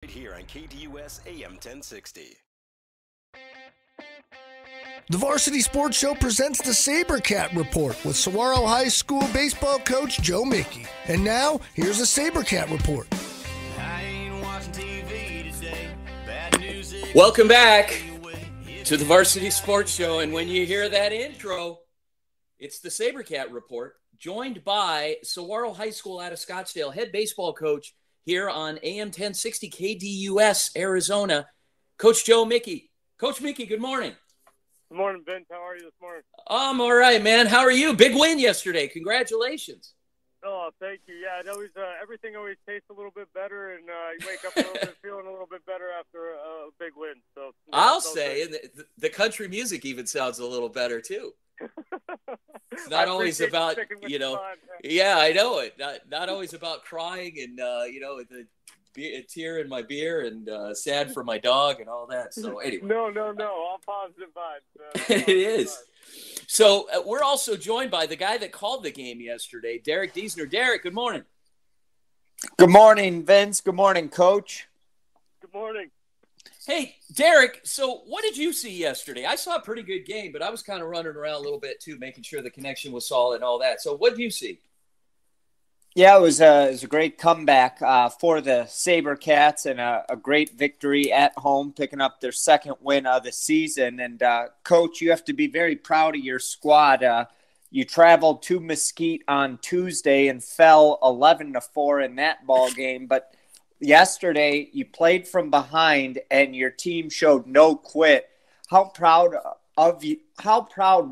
Right here on KDUS AM 1060. The Varsity Sports Show presents the SaberCat Report with Saguaro High School baseball coach Joe Mickey. And now, here's the SaberCat Report. Welcome back to the Varsity Sports Show. And when you hear that intro, it's the SaberCat Report, joined by Saguaro High School out of Scottsdale head baseball coach here on AM 1060 KDUS, Arizona, Coach Joe Mickey. Coach Mickey, good morning. Good morning, Vince. How are you this morning? I'm all right, man. How are you? Big win yesterday. Congratulations. Oh, thank you. Yeah, it always everything always tastes a little bit better, and you wake up a little bit feeling a little bit better after a big win. So I'll say, and the country music even sounds a little better too. It's not always about, yeah, I know it. Not always about crying and, a tear in my beer and sad for my dog and all that. So anyway. No. All positive vibes. It is. So we're also joined by the guy that called the game yesterday, Derek Diesner. Derek, good morning. Good morning, Vince. Good morning, Coach. Good morning. Hey, Derek, so what did you see yesterday? I saw a pretty good game, but I was kind of running around a little bit too, making sure the connection was solid and all that. So what did you see? Yeah, it was a great comeback for the SaberCats and a great victory at home, picking up their second win of the season. And, Coach, you have to be very proud of your squad. You traveled to Mesquite on Tuesday and fell 11-4 in that ball game, but yesterday, you played from behind, and your team showed no quit. How proud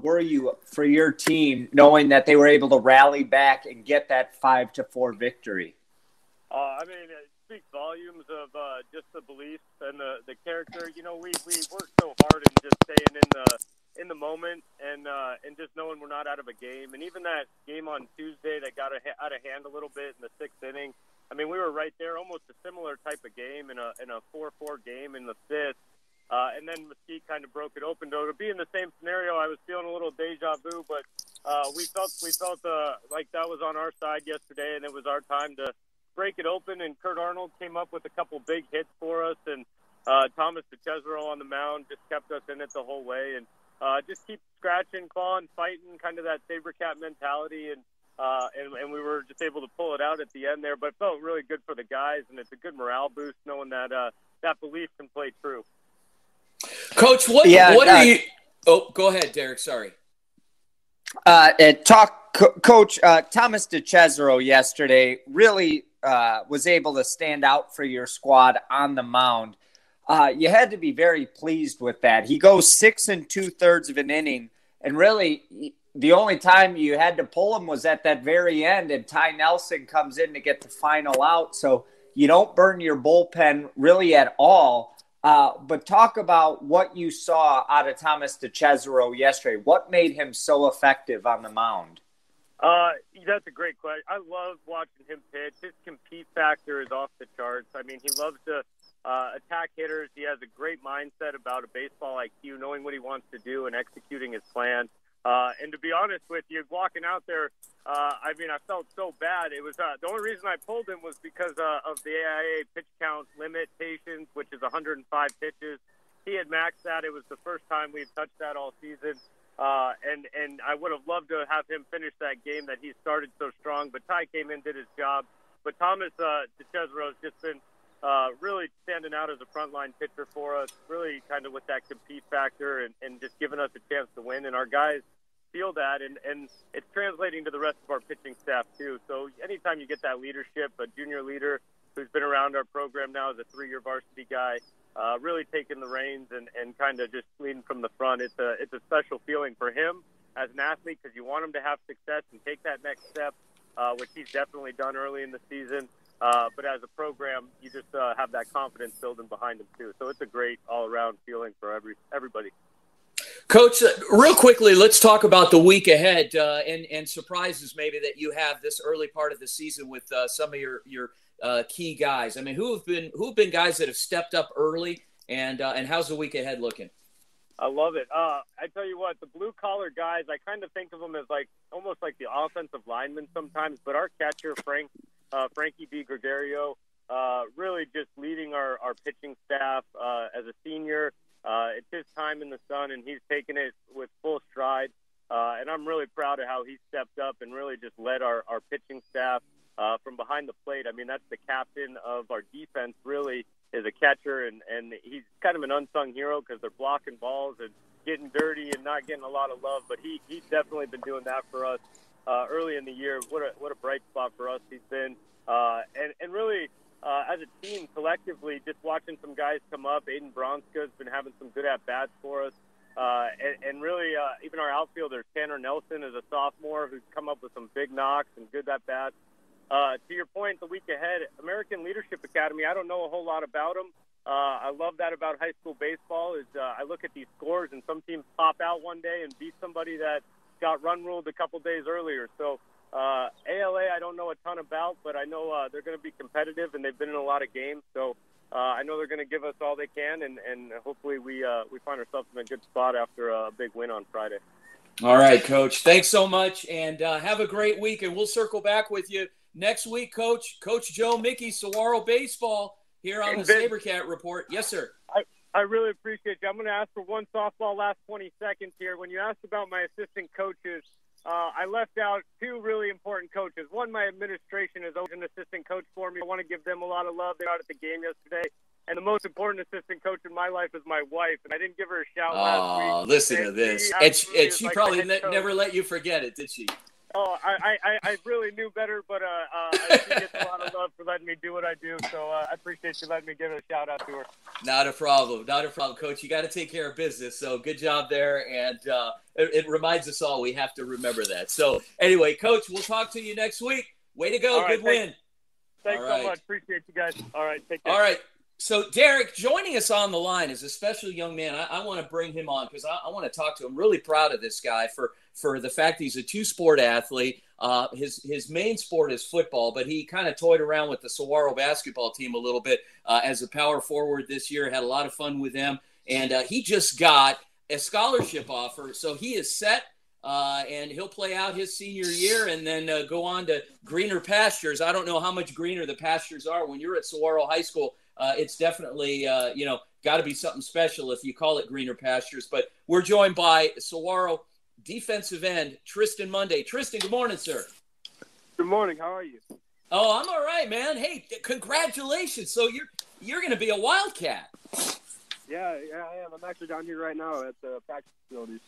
were you for your team, knowing that they were able to rally back and get that 5-4 victory? It speaks volumes of just the belief and the character. You know, we worked so hard in just staying in the moment and just knowing we're not out of a game. And even that game on Tuesday that got out of hand a little bit in the sixth inning. I mean, we were right there, almost a similar type of game in a 4-4 game in the fifth, and then Mesquite kind of broke it open. Though to be in the same scenario, I was feeling a little deja vu, but we felt like that was on our side yesterday, and it was our time to break it open. And Kurt Arnold came up with a couple big hits for us, and Thomas DeCesaro on the mound just kept us in it the whole way, and just keep scratching, clawing, fighting, kind of that SaberCat mentality, and we were just able to pull it out at the end there, but it felt really good for the guys, and it's a good morale boost knowing that that belief can play true. Coach, what are you? Oh, go ahead, Derek. Sorry. Coach Thomas DeCesaro yesterday really was able to stand out for your squad on the mound. You had to be very pleased with that. He goes 6 2/3 of an inning, and really the only time you had to pull him was at that very end, and Ty Nelson comes in to get the final out. So you don't burn your bullpen really at all. But talk about what you saw out of Thomas DeCesaro yesterday. What made him so effective on the mound? That's a great question. I love watching him pitch. His compete factor is off the charts. I mean, he loves to attack hitters. He has a great mindset about a baseball IQ, knowing what he wants to do and executing his plan. And to be honest with you, walking out there, I felt so bad. It was the only reason I pulled him was because of the AIA pitch count limitations, which is 105 pitches. He had maxed that. It was the first time we've touched that all season. And I would have loved to have him finish that game that he started so strong. But Ty came in, did his job. But Thomas DeCesaro has just been really standing out as a frontline pitcher for us, really kind of with that compete factor and just giving us a chance to win. And our guys feel that, and it's translating to the rest of our pitching staff too. So anytime you get that leadership, a junior leader who's been around our program now as a 3-year varsity guy, really taking the reins and kind of just leading from the front, it's a special feeling for him as an athlete, because you want him to have success and take that next step, which he's definitely done early in the season. But as a program, you just have that confidence building behind him too. So it's a great all-around feeling for everybody. Coach, real quickly, let's talk about the week ahead and surprises maybe that you have this early part of the season with some of your key guys. I mean, who have been guys that have stepped up early, and how's the week ahead looking? I love it. I tell you what, the blue-collar guys, I kind of think of them as almost like the offensive linemen sometimes, but our catcher, Frankie D. Gregario, really just leading our pitching staff as a senior. It's his time in the sun, and he's taken it with full stride. And I'm really proud of how he stepped up and really just led our pitching staff from behind the plate. I mean, that's the captain of our defense, really, is a catcher, and he's kind of an unsung hero because they're blocking balls and getting dirty and not getting a lot of love. But he's definitely been doing that for us early in the year. What a bright spot for us he's been. And really, as a team, collectively, just watching some guys come up. Aiden Bronska's been having some good at-bats for us. And really, even our outfielders, Tanner Nelson is a sophomore who's come up with some big knocks and good at-bats. To your point, the week ahead, American Leadership Academy, I don't know a whole lot about them. I love that about high school baseball is I look at these scores, and some teams pop out one day and beat somebody that got run ruled a couple days earlier. So ALA, I don't know a ton about, but I know they're going to be competitive, and they've been in a lot of games. So I know they're going to give us all they can, and hopefully we find ourselves in a good spot after a big win on Friday. All right, Coach. Thanks so much, and have a great week, and we'll circle back with you next week, Coach. Coach Joe Mickey, Saguaro Baseball, here on the SaberCat Report. Yes, sir. I really appreciate you. I'm going to ask for one softball last 20 seconds here. When you asked about my assistant coaches, I left out two really important coaches. One, my administration is always an assistant coach for me. I want to give them a lot of love. They were out at the game yesterday. And the most important assistant coach in my life is my wife. And I didn't give her a shout last week. Oh, listen to this. And she probably never let you forget it, did she? Oh, I really knew better, but she gets a lot of love for letting me do what I do. So I appreciate you letting me give a shout out to her. Not a problem, Coach. You got to take care of business. So good job there, and it reminds us all we have to remember that. So anyway, Coach, we'll talk to you next week. Way to go, good win. Thanks so much. Appreciate you guys. All right, take care. All right. So Derek, joining us on the line is a special young man. I want to bring him on because I want to talk to him. Really proud of this guy for the fact he's a two-sport athlete. His main sport is football, but he kind of toyed around with the Saguaro basketball team a little bit as a power forward this year. Had a lot of fun with them, and he just got a scholarship offer, so he is set. And he'll play out his senior year and then go on to greener pastures. I don't know how much greener the pastures are when you're at Saguaro High School. It's definitely, got to be something special if you call it greener pastures. But we're joined by Saguaro defensive end, Tristan Monday. Tristan, good morning, sir. Good morning. How are you? Oh, I'm all right, man. Hey, congratulations. So you're going to be a Wildcat. Yeah, I am. I'm actually down here right now at the practice facilities.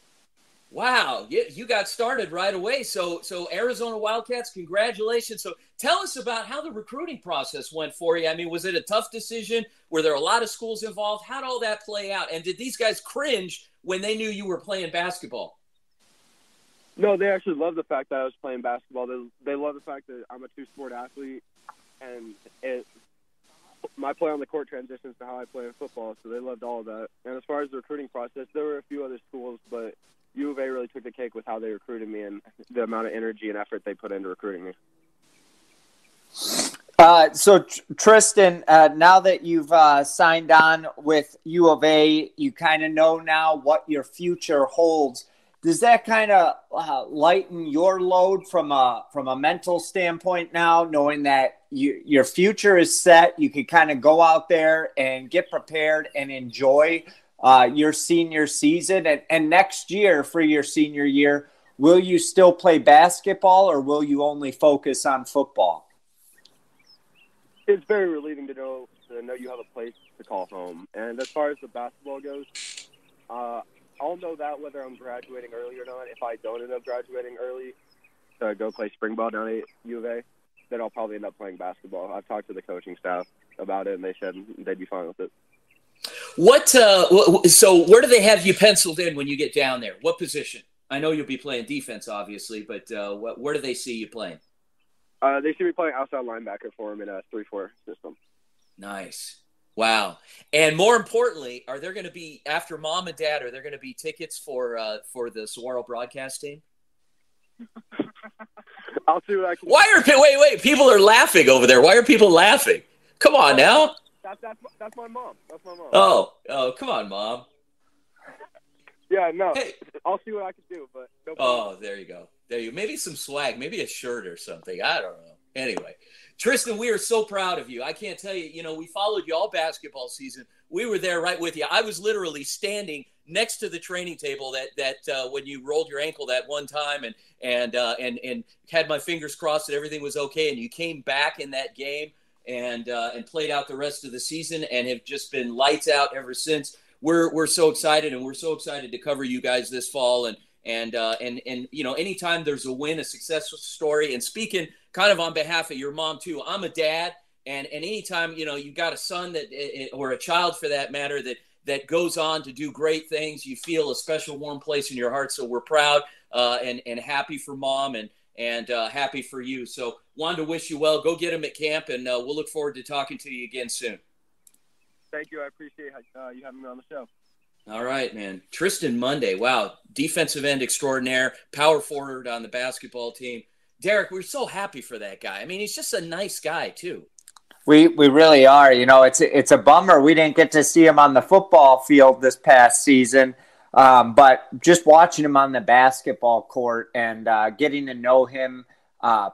Wow, you got started right away. So Arizona Wildcats, congratulations. So tell us about how the recruiting process went for you. I mean, was it a tough decision? Were there a lot of schools involved? How'd all that play out? And did these guys cringe when they knew you were playing basketball? No, they actually love the fact that I was playing basketball. They love the fact that I'm a two-sport athlete, and my play on the court transitions to how I play in football, so they loved all of that. And as far as the recruiting process, there were a few other schools, but U of A really took the cake with how they recruited me and the amount of energy and effort they put into recruiting me. So Tristan, now that you've signed on with U of A, you kind of know now what your future holds. Does that kind of lighten your load from a mental standpoint now, knowing that your future is set? You can kind of go out there and get prepared and enjoy your senior season, and next year for your senior year, will you still play basketball or will you only focus on football? It's very relieving to know you have a place to call home. And as far as the basketball goes, I'll know that whether I'm graduating early or not. If I don't end up graduating early to go play spring ball down at U of A, then I'll probably end up playing basketball. I've talked to the coaching staff about it, and they said they'd be fine with it. So where do they have you penciled in when you get down there? What position? I know you'll be playing defense, obviously, but where do they see you playing? They should be playing outside linebacker for them in a 3-4 system. Nice. Wow. And more importantly, are there going to be, after mom and dad, are there going to be tickets for the Saguaro broadcast team? I'll see what I can do. Wait, people are laughing over there. Why are people laughing? Come on now. That's my mom. That's my mom. Oh, come on, Mom. Yeah, no. Hey. I'll see what I can do, but no Oh, problem. there you go. Maybe some swag, maybe a shirt or something. I don't know. Anyway, Tristan, we are so proud of you. I can't tell you, we followed you all basketball season. We were there right with you. I was literally standing next to the training table that when you rolled your ankle that one time and had my fingers crossed that everything was okay. And you came back in that game and played out the rest of the season and have just been lights out ever since. We're so excited, and we're so excited to cover you guys this fall. And anytime there's a win, a successful story, and speaking kind of on behalf of your mom too, I'm a dad, and anytime, you've got a son or a child for that matter, that goes on to do great things, you feel a special warm place in your heart. So we're proud and happy for mom and happy for you. So wanted to wish you well. Go get him at camp, and we'll look forward to talking to you again soon. Thank you. I appreciate you having me on the show. All right, man. Tristan Monday. Wow. Defensive end extraordinaire, power forward on the basketball team. Derek, we're so happy for that guy. I mean, he's just a nice guy too. We really are. It's a bummer we didn't get to see him on the football field this past season. But just watching him on the basketball court and getting to know him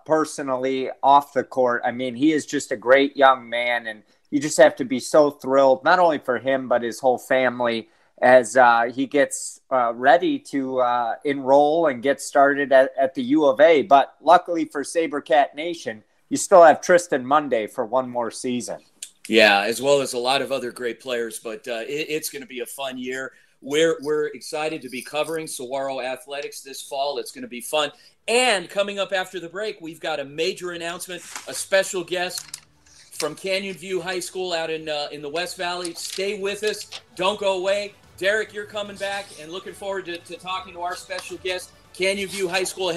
personally off the court, I mean, he is just a great young man, and you just have to be so thrilled, not only for him, but his whole family as he gets ready to enroll and get started at the U of A. But luckily for SaberCat Nation, you still have Tristan Monday for one more season. Yeah, as well as a lot of other great players, but it's going to be a fun year. We're excited to be covering Saguaro Athletics this fall. It's going to be fun. And coming up after the break, we've got a major announcement, a special guest from Canyon View High School out in the West Valley. Stay with us. Don't go away. Derek, you're coming back, and looking forward to talking to our special guest, Canyon View High School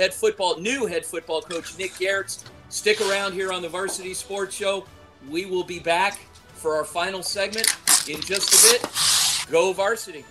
new head football coach Nick Garretts. Stick around here on the Varsity Sports Show. We will be back for our final segment in just a bit. Go Varsity.